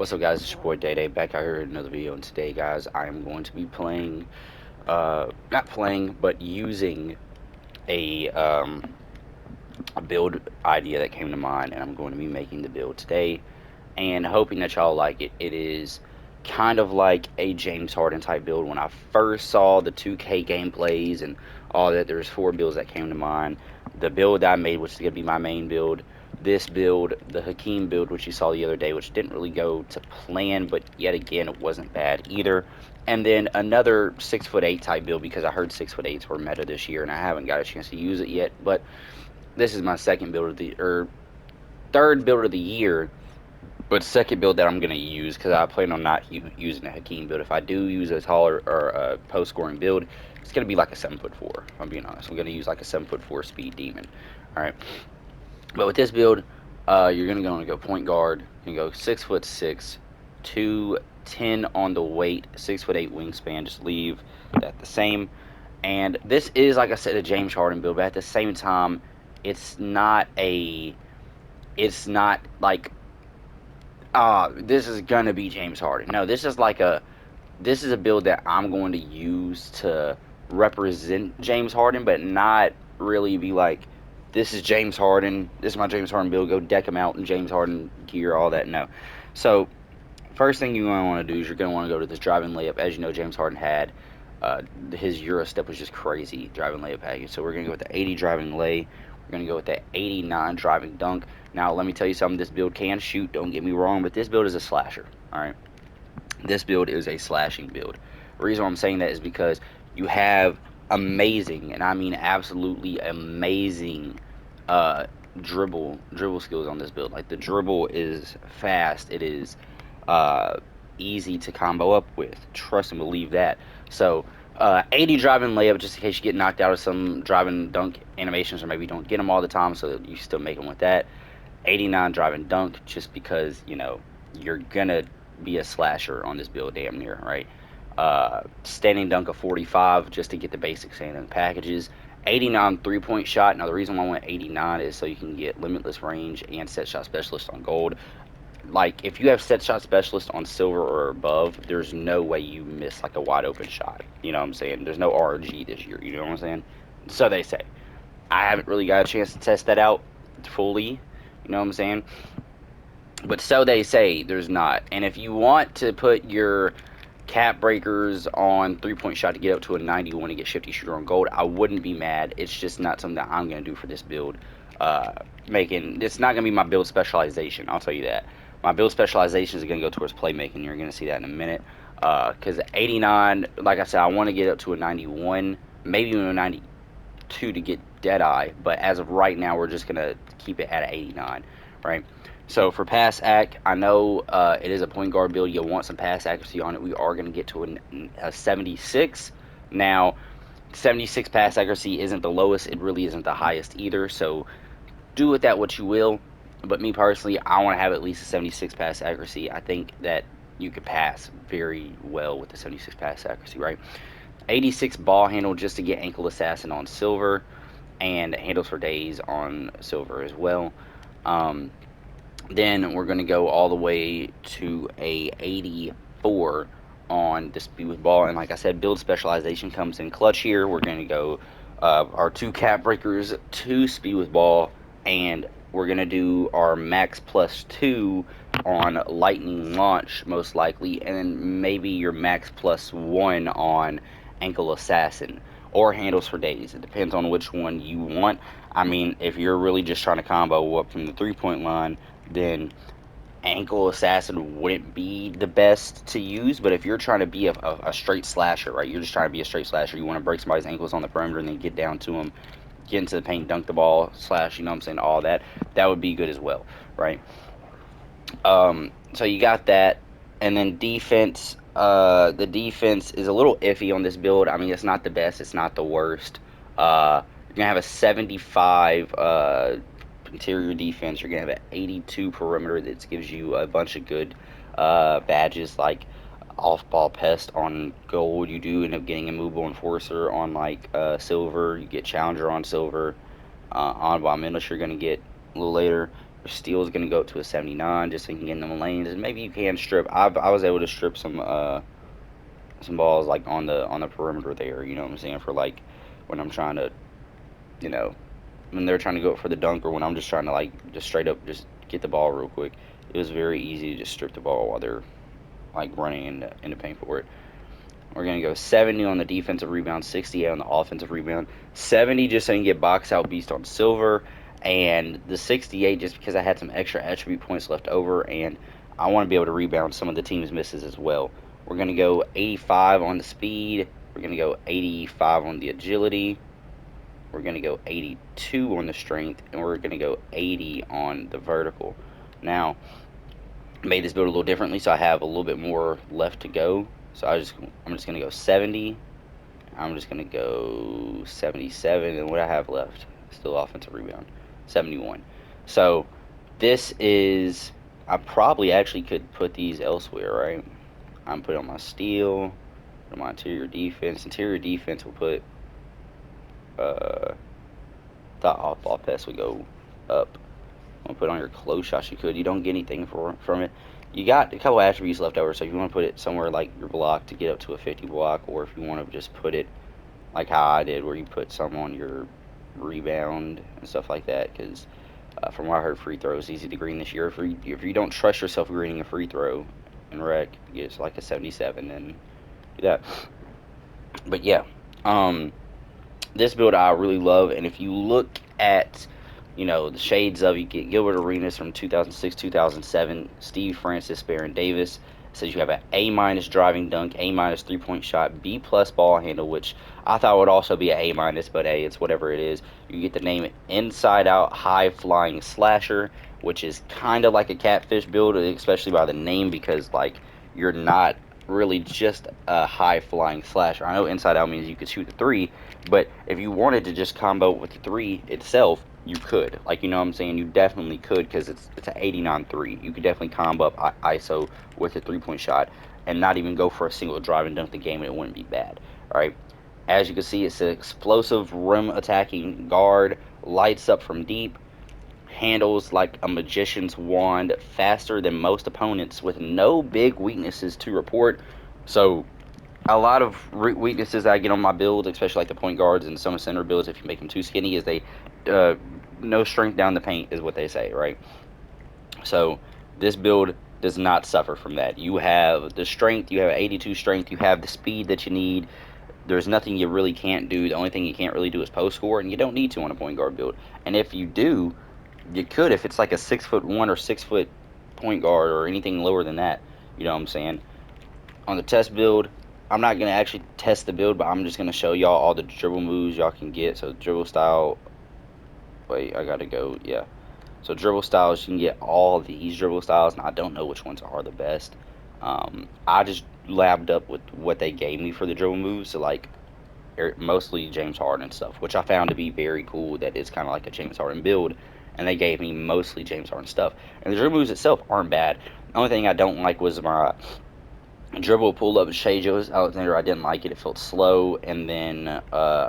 What's up, guys? It's your boy Day Day back out here with another video, and today, guys, I am going to be playing, not playing, but using a a build idea that came to mind, and I'm going to be making the build today, and hoping that y'all like it. It is kind of like a James Harden type build. When I first saw the 2K gameplays and all that, there's four builds that came to mind. The build that I made, which is going to be my main build, this build, the Hakeem build, which you saw the other day, which didn't really go to plan, but yet again, it wasn't bad either. And then another 6'8" type build, because I heard 6'8s were meta this year, and I haven't got a chance to use it yet. But this is my second build of the, or third build of the year, but second build that I'm going to use, because I plan on not using a Hakeem build. If I do use a taller or a post scoring build, it's going to be like a 7'4". If I'm being honest, I'm going to use like a 7'4" speed demon. All right, but with this build, you're going to go point guard. You can go 6'6", 210 on the weight, 6'8" wingspan. Just leave that the same. And this is, like I said, a James Harden build, but at the same time, it's not a, it's not like, this is gonna be James Harden. No, this is a build that I'm going to use to represent James Harden, but not really be like, this is James Harden, this is my James Harden build, go deck him out in James Harden gear, all that. No. So, first thing you're going to want to do is you're going to want to go to this driving layup. As you know, James Harden had, his Euro step was just crazy driving layup package. So we're going to go with the 80 driving lay. We're going to go with the 89 driving dunk. Now, let me tell you something. This build can shoot, don't get me wrong, but this build is a slasher. All right. This build is a slashing build. The reason why I'm saying that is because you have amazing, and I mean absolutely amazing, uh, dribble skills on this build. Like, the dribble is fast. It is uh, easy to combo up with. Trust and believe that. So, 80 driving layup, just in case you get knocked out of some driving dunk animations, or maybe you don't get them all the time, so that you still make them with that. 89 driving dunk, just because, you're gonna be a slasher on this build damn near, right? Standing dunk of 45, just to get the basic standing packages. 89 three-point shot. Now, the reason why I went 89 is so you can get limitless range and set shot specialist on gold. Like, if you have set shot specialist on silver or above, there's no way you miss like a wide open shot. You know what I'm saying? There's no RG this year. You know what I'm saying? So they say. I haven't really got a chance to test that out fully. You know what I'm saying? But so they say, there's not. And if you want to put your cap breakers on three-point shot to get up to a 91 and get shifty shooter on gold, I wouldn't be mad. It's just not something that I'm going to do for this build. It's not going to be my build specialization, I'll tell you that. My build specialization is going to go towards playmaking. You're going to see that in a minute. Because 89, like I said, I want to get up to a 91, maybe even a 92 to get Deadeye. But as of right now, we're just going to keep it at 89, right? So for pass ac, I know it is a point guard build. You'll want some pass accuracy on it. We are going to get to a 76. Now, 76 pass accuracy isn't the lowest. It really isn't the highest either. So do with that what you will. But me personally, I want to have at least a 76 pass accuracy. I think that you could pass very well with the 76 pass accuracy, right? 86 ball handle just to get ankle assassin on silver, and handles for days on silver as well. Then we're going to go all the way to a 84 on the speed with ball. And like I said, build specialization comes in clutch here. We're going to go our two cap breakers, 2 speed with ball, and we're going to do our max +2 on lightning launch, most likely, and then maybe your max +1 on ankle assassin or handles for days. It depends on which one you want. I mean, if you're really just trying to combo up from the 3-point line, then ankle assassin wouldn't be the best to use. But if you're trying to be a straight slasher, right, you're just trying to be a straight slasher, you want to break somebody's ankles on the perimeter and then get down to them, get into the paint, dunk the ball, slash, you know what I'm saying, all that, that would be good as well, right? So you got that. And then defense, the defense is a little iffy on this build. I mean, it's not the best, it's not the worst. You're gonna have a 75 interior defense. You're gonna have an 82 perimeter that gives you a bunch of good badges, like off-ball pest on gold. You do end up getting a movable enforcer on like silver. You get challenger on silver. On ball militia you're gonna get a little later. Steel is going to go up to a 79 just so you can get in them lanes, and maybe you can strip. I was able to strip some balls like on the perimeter there. You know what I'm saying? For like when I'm trying to, you know, when they're trying to go for the dunk, or when I'm just trying to like just straight up just get the ball real quick. It was very easy to just strip the ball while they're like running into paint for it. We're gonna go 70 on the defensive rebound, 68 on the offensive rebound. 70 just so you can get box out beast on silver, and the 68 just because I had some extra attribute points left over, and I want to be able to rebound some of the team's misses as well. We're gonna go 85 on the speed. We're gonna go 85 on the agility. We're gonna go 82 on the strength, and we're gonna go 80 on the vertical. Now, I made this build a little differently, so I have a little bit more left to go. So I'm just gonna go 70. I'm just gonna go 77, and what I have left, still offensive rebound, 71. So this is, I probably actually could put these elsewhere, right? I'm putting on my steal, put on my interior defense. Interior defense will put, thought off-ball pass would go up. I'm gonna put on your close shots. You could. You don't get anything from it. You got a couple attributes left over, so if you want to put it somewhere like your block to get up to a 50 block, or if you want to just put it like how I did, where you put some on your rebound and stuff like that. Because from what I heard, free throw is easy to green this year. If you don't trust yourself greening a free throw in rec, it's like a 77, then do that. But yeah, this build I really love, and if you look at, you know, the shades of, you get Gilbert Arenas from 2006, 2007, Steve Francis, Baron Davis. It says you have an A minus driving dunk, A minus 3-point shot, B plus ball handle, which I thought would also be an A minus, but hey, it's whatever it is. You get the name inside out high flying slasher, which is kind of like a catfish build, especially by the name, because like you're not really just a high flying slasher. I know inside out means you could shoot the three, but if you wanted to just combo with the three itself, you could. Like, you know what I'm saying? You definitely could, because it's an 89 3. You could definitely combo up ISO with a 3-point shot and not even go for a single drive and dunk the game, and it wouldn't be bad. All right. As you can see, it's an explosive rim attacking guard, lights up from deep, handles like a magician's wand, faster than most opponents, with no big weaknesses to report. So a lot of weaknesses I get on my builds, especially like the point guards and some center builds, if you make them too skinny, is they no strength down the paint is what they say, right? So this build does not suffer from that. You have the strength, you have 82 strength, you have the speed that you need. There's nothing you really can't do. The only thing you can't really do is post score, and you don't need to on a point guard build. And if you do, you could if it's like a 6'1" or 6 foot point guard or anything lower than that. You know what I'm saying? On the test build, I'm not gonna actually test the build, but I'm just gonna show y'all all the dribble moves y'all can get. So dribble style. Wait, I gotta go. Yeah. So dribble styles, you can get all these dribble styles, and I don't know which ones are the best. I just labbed up with what they gave me for the dribble moves, so like mostly James Harden stuff, which I found to be very cool. That it's kind of like a James Harden build, and they gave me mostly James Harden stuff. And the dribble moves itself aren't bad. The only thing I don't like was my dribble pull up Shea Joe's Alexander. I didn't like it. It felt slow, and then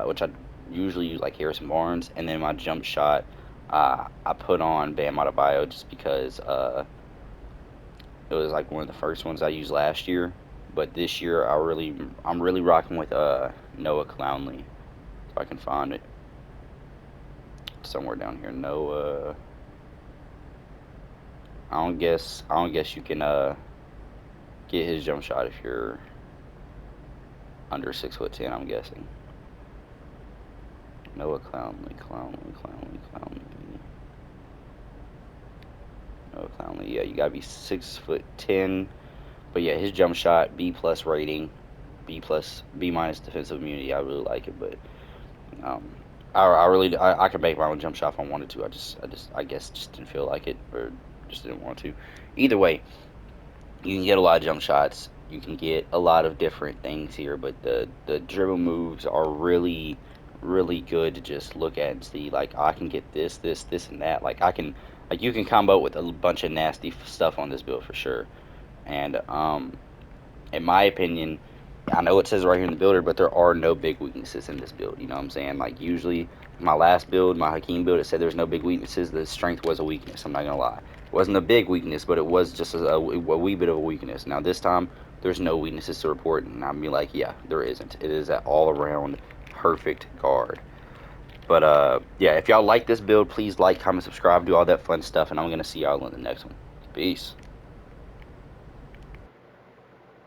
which I usually use like Harrison Barnes, and then my jump shot. I put on Bam Adebayo just because it was like one of the first ones I used last year. But this year I'm really rocking with Noah Clowney. If I can find it somewhere down here. Noah. I don't guess you can get his jump shot if you're under 6'10". I'm guessing. Noah Clowney. Noah Clowney. Yeah, you gotta be 6'10". But yeah, his jump shot, B plus rating, B minus defensive immunity. I really like it, but um, I could make my own jump shot if I wanted to. I guess just didn't feel like it, or just didn't want to. Either way, you can get a lot of jump shots. You can get a lot of different things here, but the dribble moves are really good to just look at and see. Like, I can get this, and that. Like you can combo with a bunch of nasty stuff on this build for sure. And in my opinion, I know it says right here in the builder, but there are no big weaknesses in this build. You know what I'm saying? Like, usually, my last build, my Hakeem build, it said there's no big weaknesses. The strength was a weakness. I'm not gonna lie. It wasn't a big weakness, but it was just a wee bit of a weakness. Now this time, there's no weaknesses to report, and I'm be like, yeah, there isn't. It is an all-around perfect guard. But yeah, if y'all like this build, please like, comment, subscribe, do all that fun stuff, and I'm gonna see y'all in the next one. Peace.